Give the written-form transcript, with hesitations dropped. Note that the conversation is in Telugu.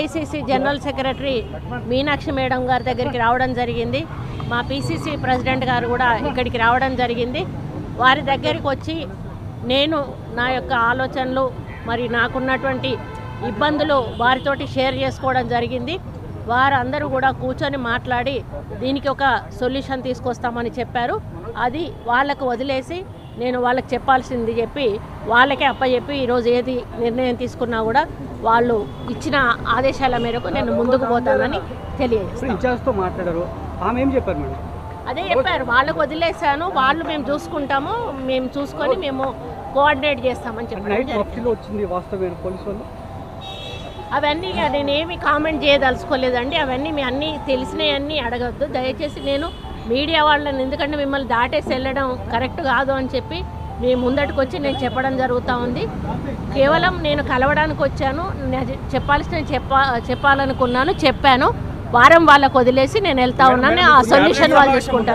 AICC general secretary Meenakshi madam గారి దగ్గరికి రావడం జరిగింది. మా పిసిసి ప్రెసిడెంట్ గారు కూడా ఇక్కడికి రావడం జరిగింది. వారి దగ్గరికి వచ్చి నేను నా యొక్క ఆలోచనలు మరి నాకున్నటువంటి ఇబ్బందులు వారితోటి షేర్ చేసుకోవడం జరిగింది. వారందరూ కూడా కూర్చొని మాట్లాడి దీనికి ఒక సొల్యూషన్ తీసుకొస్తామని చెప్పారు. అది వాళ్ళకు వదిలేసి నేను వాళ్ళకి చెప్పాల్సింది చెప్పి వాళ్ళకే అప్పచెప్పి ఈరోజు ఏది నిర్ణయం తీసుకున్నా కూడా వాళ్ళు ఇచ్చిన ఆదేశాల మేరకు నేను ముందుకు పోతానని తెలియజేస్తాను. అదే చెప్పారు, వాళ్ళకు వదిలేశాను, వాళ్ళు మేము చూసుకుంటాము, మేము చూసుకొని మేము కోఆర్డినేట్ చేస్తామని చెప్పారు. అవన్నీ నేనేమి కామెంట్ చేయదలుచుకోలేదండి. అవన్నీ మీ అన్నీ తెలిసినవన్నీ అడగద్దు దయచేసి. నేను మీడియా వాళ్ళని ఎందుకంటే మిమ్మల్ని దాటేసి వెళ్ళడం కరెక్ట్ కాదు అని చెప్పి మీ ముందటికి వచ్చి నేను చెప్పడం జరుగుతూ ఉంది. కేవలం నేను కలవడానికి వచ్చాను, చెప్పాల్సిన చెప్పాలనుకున్నాను, చెప్పాను. వారం వాళ్ళకు వదిలేసి నేను వెళ్తా ఉన్నాను. ఆ సొల్యూషన్ వాళ్ళు చూసుకుంటాను.